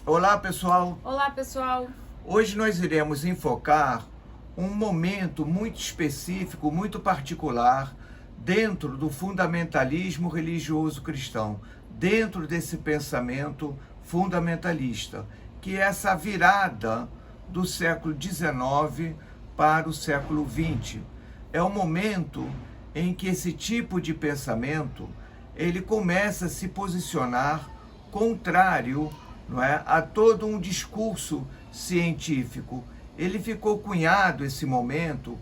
Olá, pessoal. Olá, pessoal. Hoje nós iremos enfocar um momento muito específico, muito particular, dentro do fundamentalismo religioso cristão, dentro desse pensamento fundamentalista, que é essa virada do século XIX para o século XX. É o momento em que esse tipo de pensamento ele começa a se posicionar contrário, não é, a todo um discurso científico. Ele ficou cunhado, esse momento,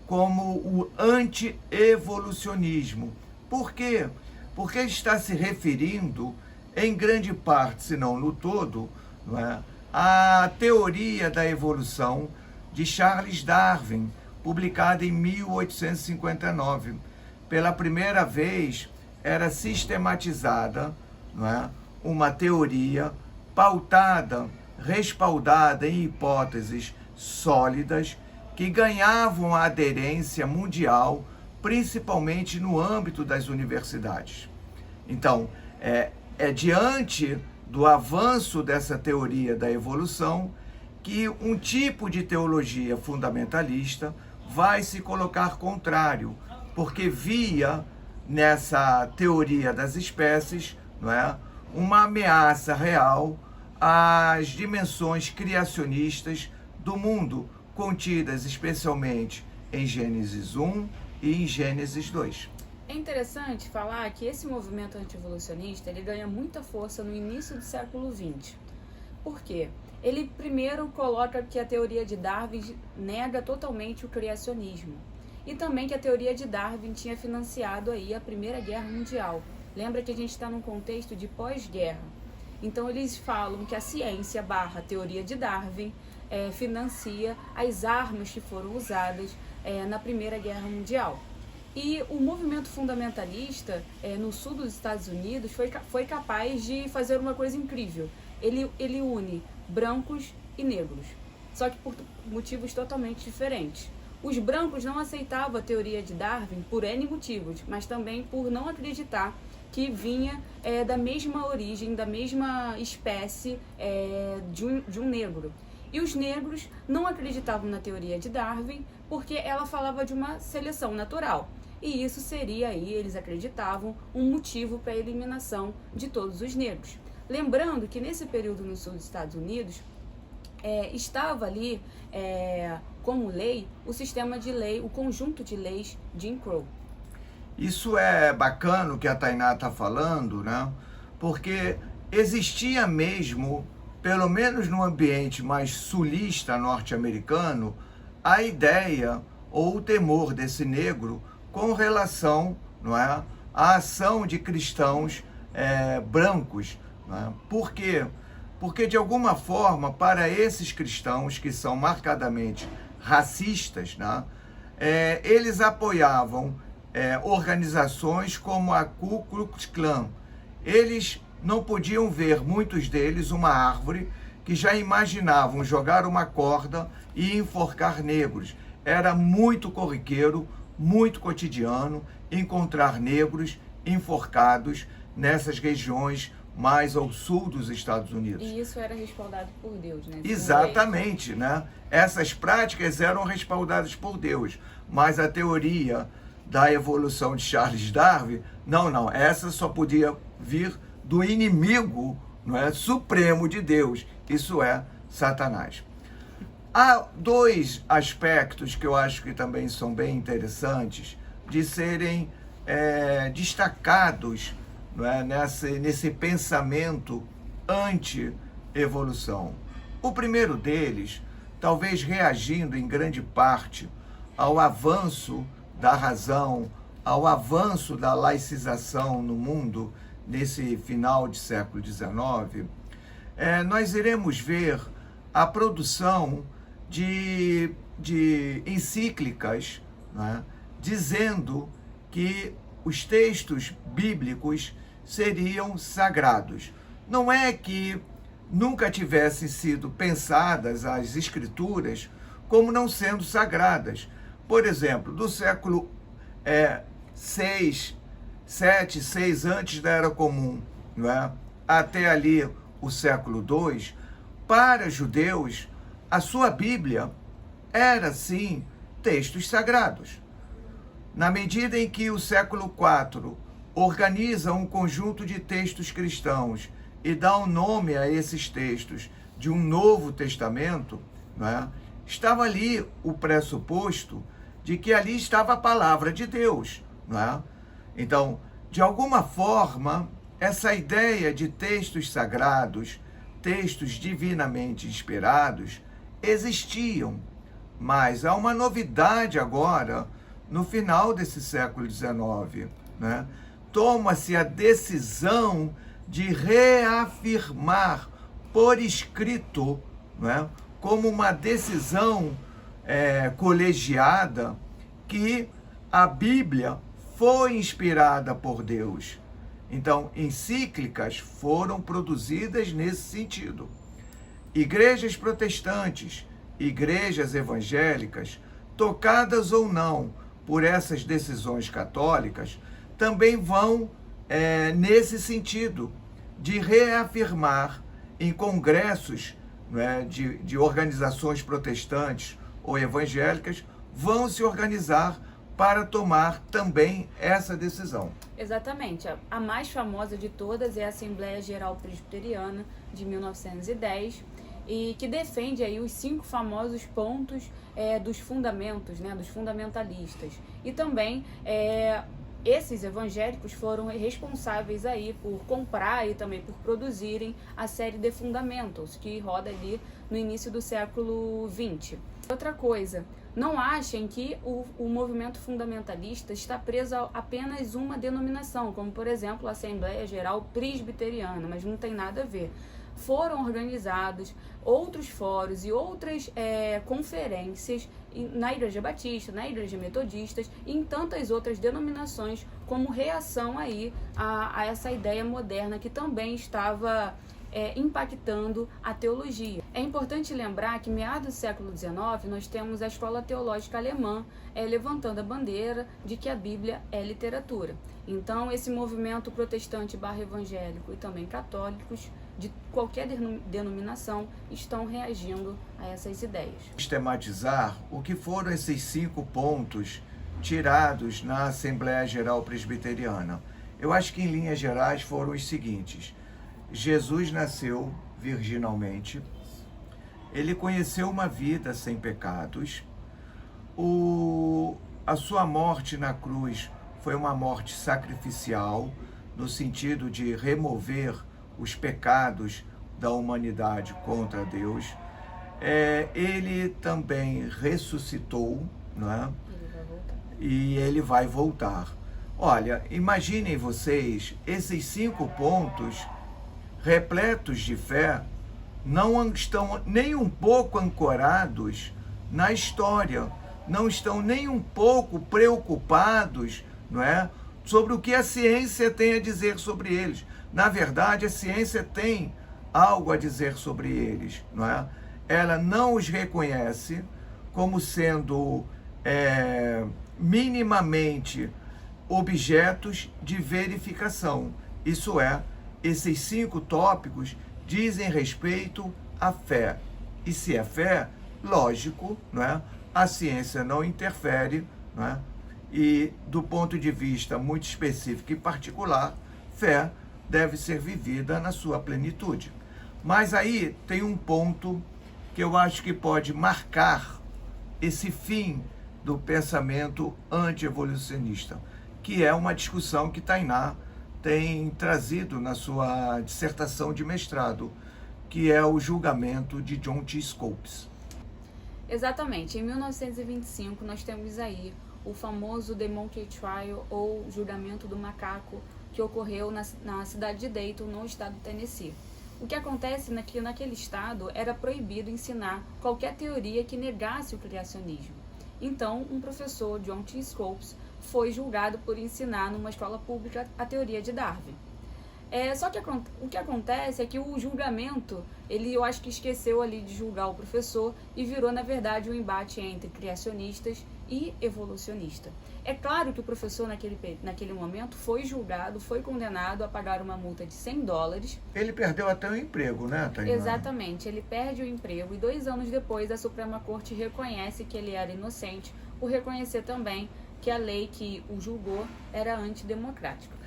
como o anti-evolucionismo. Por quê? Porque está se referindo, em grande parte, se não no todo, não é, à teoria da evolução de Charles Darwin, publicada em 1859. Pela primeira vez, era sistematizada, não é, uma teoria pautada, respaldada em hipóteses sólidas que ganhavam a aderência mundial, principalmente no âmbito das universidades. Então, é diante do avanço dessa teoria da evolução que um tipo de teologia fundamentalista vai se colocar contrário, porque via nessa teoria das espécies, não é, uma ameaça real às dimensões criacionistas do mundo, contidas especialmente em Gênesis 1 e em Gênesis 2. É interessante falar que esse movimento anti-evolucionista ele ganha muita força no início do século XX. Por quê? Ele primeiro coloca que a teoria de Darwin nega totalmente o criacionismo. E também que a teoria de Darwin tinha financiado aí a Primeira Guerra Mundial. Lembra que a gente está num contexto de pós-guerra. Então eles falam que a ciência / a teoria de Darwin financia as armas que foram usadas na Primeira Guerra Mundial. E o movimento fundamentalista no sul dos Estados Unidos foi capaz de fazer uma coisa incrível. Ele une brancos e negros, só que por motivos totalmente diferentes. Os brancos não aceitavam a teoria de Darwin por N motivos, mas também por não acreditar que vinha da mesma origem, da mesma espécie de um negro. E os negros não acreditavam na teoria de Darwin porque ela falava de uma seleção natural. E isso seria aí, eles acreditavam, um motivo para a eliminação de todos os negros. Lembrando que nesse período no sul dos Estados Unidos, estava ali como lei o sistema de lei, o conjunto de leis Jim Crow. Isso é bacana o que a Tainá está falando, né? Porque existia mesmo, pelo menos no ambiente mais sulista norte-americano, a ideia ou o temor desse negro com relação, não é, à ação de cristãos brancos. Não é? Por quê? Porque, de alguma forma, para esses cristãos que são marcadamente racistas, né, eles apoiavam organizações como a Ku Klux Klan. Eles não podiam ver, muitos deles, uma árvore que já imaginavam jogar uma corda e enforcar negros. Era muito corriqueiro, muito cotidiano encontrar negros enforcados nessas regiões mais ao sul dos Estados Unidos. E isso era respaldado por Deus, né? Exatamente, né? Essas práticas eram respaldadas por Deus, mas a teoria da evolução de Charles Darwin, não, essa só podia vir do inimigo, não é, supremo de Deus, isso é Satanás. Há dois aspectos que eu acho que também são bem interessantes de serem destacados, não é, nesse pensamento anti-evolução. O primeiro deles, talvez reagindo em grande parte ao avanço da razão, ao avanço da laicização no mundo nesse final de século XIX, nós iremos ver a produção de encíclicas, né, dizendo que os textos bíblicos seriam sagrados. Não é que nunca tivessem sido pensadas as escrituras como não sendo sagradas. Por exemplo, do século 6, 7, antes da Era Comum, não é? Até ali o século II, para judeus, a sua Bíblia era, sim, textos sagrados. Na medida em que o século IV organiza um conjunto de textos cristãos e dá um nome a esses textos de um Novo Testamento, não é? Estava ali o pressuposto de que ali estava a palavra de Deus, não é? Então, de alguma forma, essa ideia de textos sagrados, textos divinamente inspirados, existiam, mas há uma novidade agora, no final desse século XIX, né? Toma-se a decisão de reafirmar por escrito, né, como uma decisão colegiada, que a Bíblia foi inspirada por Deus. Então, encíclicas foram produzidas nesse sentido. Igrejas protestantes, igrejas evangélicas, tocadas ou não por essas decisões católicas, também vão nesse sentido de reafirmar em congressos, né, de organizações protestantes ou evangélicas, vão se organizar para tomar também essa decisão. Exatamente. A mais famosa de todas é a Assembleia Geral Presbiteriana, de 1910, e que defende aí os 5 famosos pontos dos fundamentos, né, dos fundamentalistas. E também esses evangélicos foram responsáveis aí por comprar e também por produzirem a série The Fundamentals, que roda ali no início do século XX. Outra coisa, não achem que o movimento fundamentalista está preso a apenas uma denominação, como por exemplo a Assembleia Geral Presbiteriana, mas não tem nada a ver. Foram organizados outros fóruns e outras conferências na Igreja Batista, na Igreja Metodista e em tantas outras denominações, como reação aí a essa ideia moderna que também estava impactando a teologia. É importante lembrar que, meados do século XIX, nós temos a escola teológica alemã levantando a bandeira de que a Bíblia é literatura. Então, esse movimento protestante /evangélico e também católicos, de qualquer denominação, estão reagindo a essas ideias. Sistematizar o que foram esses 5 pontos tirados na Assembleia Geral Presbiteriana. Eu acho que, em linhas gerais, foram os seguintes: Jesus nasceu virginalmente, ele conheceu uma vida sem pecados, a sua morte na cruz foi uma morte sacrificial, no sentido de remover os pecados da humanidade contra Deus. Ele também ressuscitou, não é? E ele vai voltar. Olha, imaginem vocês, esses 5 pontos repletos de fé, não estão nem um pouco ancorados na história, não estão nem um pouco preocupados, não é, sobre o que a ciência tem a dizer sobre eles. Na verdade, a ciência tem algo a dizer sobre eles, não é? Ela não os reconhece como sendo minimamente objetos de verificação. Isso é, esses 5 tópicos dizem respeito à fé. E se é fé, lógico, não é? A ciência não interfere, não é? E do ponto de vista muito específico e particular, fé deve ser vivida na sua plenitude. Mas aí tem um ponto que eu acho que pode marcar esse fim do pensamento anti-evolucionista, que é uma discussão que Tainá tem trazido na sua dissertação de mestrado, que é o julgamento de John T. Scopes. Exatamente. Em 1925, nós temos aí o famoso The Monkey Trial, ou julgamento do macaco, que ocorreu na cidade de Dayton, no estado do Tennessee. O que acontece é que naquele estado era proibido ensinar qualquer teoria que negasse o criacionismo. Então, um professor, John T. Scopes, foi julgado por ensinar numa escola pública a teoria de Darwin. Só que o que acontece é que o julgamento, eu acho que esqueceu ali de julgar o professor e virou, na verdade, um embate entre criacionistas e evolucionista. É claro que o professor, naquele momento, foi julgado, foi condenado a pagar uma multa de $100. Ele perdeu até o emprego, né, Tainá? Exatamente, ele perde o emprego e 2 anos depois a Suprema Corte reconhece que ele era inocente, por reconhecer também que a lei que o julgou era antidemocrática.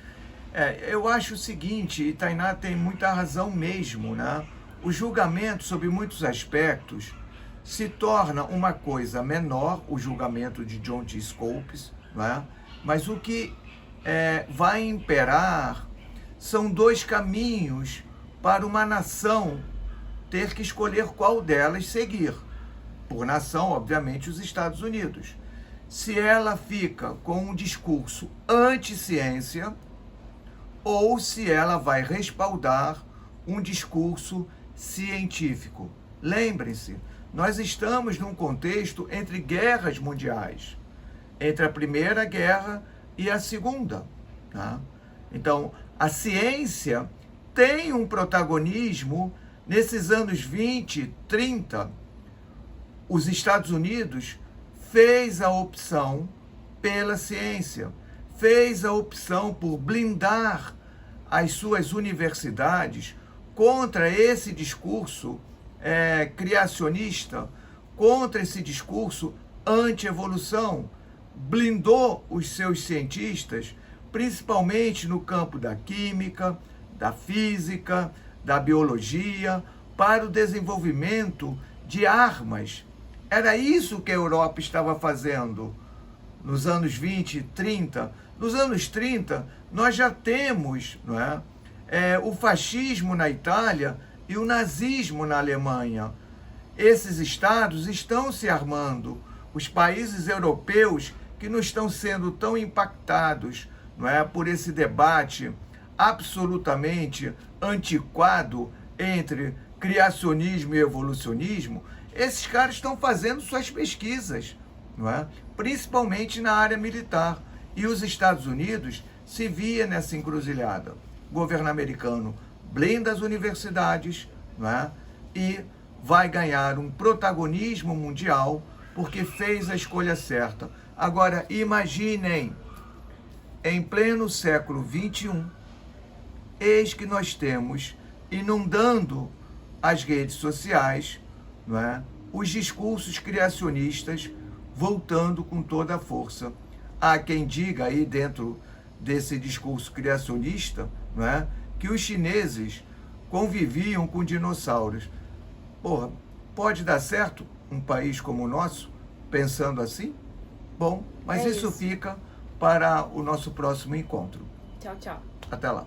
Eu acho o seguinte, e Tainá tem muita razão mesmo, né? O julgamento, sob muitos aspectos, se torna uma coisa menor, o julgamento de John T. Scopes, né? Mas o que vai imperar são 2 caminhos para uma nação ter que escolher qual delas seguir. Por nação, obviamente, os Estados Unidos. Se ela fica com um discurso anti-ciência, ou se ela vai respaldar um discurso científico. Lembrem-se, nós estamos num contexto entre guerras mundiais, entre a Primeira Guerra e a Segunda. Tá? Então, a ciência tem um protagonismo nesses anos 20, 30. Os Estados Unidos fez a opção pela ciência, fez a opção por blindar as suas universidades contra esse discurso criacionista, contra esse discurso anti-evolução, blindou os seus cientistas, principalmente no campo da química, da física, da biologia, para o desenvolvimento de armas. Era isso que a Europa estava fazendo nos anos 20 e 30. Nos anos 30, nós já temos, não é, o fascismo na Itália e o nazismo na Alemanha. Esses estados estão se armando. Os países europeus que não estão sendo tão impactados, não é, por esse debate absolutamente antiquado entre criacionismo e evolucionismo, esses caras estão fazendo suas pesquisas, não é? Principalmente na área militar. E os Estados Unidos se via nessa encruzilhada. O governo americano blinda as universidades, não é? E vai ganhar um protagonismo mundial porque fez a escolha certa. Agora, imaginem, em pleno século XXI, eis que nós temos inundando as redes sociais, não é, os discursos criacionistas voltando com toda a força. Há quem diga aí dentro desse discurso criacionista, não é, que os chineses conviviam com dinossauros. Porra, pode dar certo um país como o nosso pensando assim? Bom, mas isso fica para o nosso próximo encontro. Tchau, tchau. Até lá.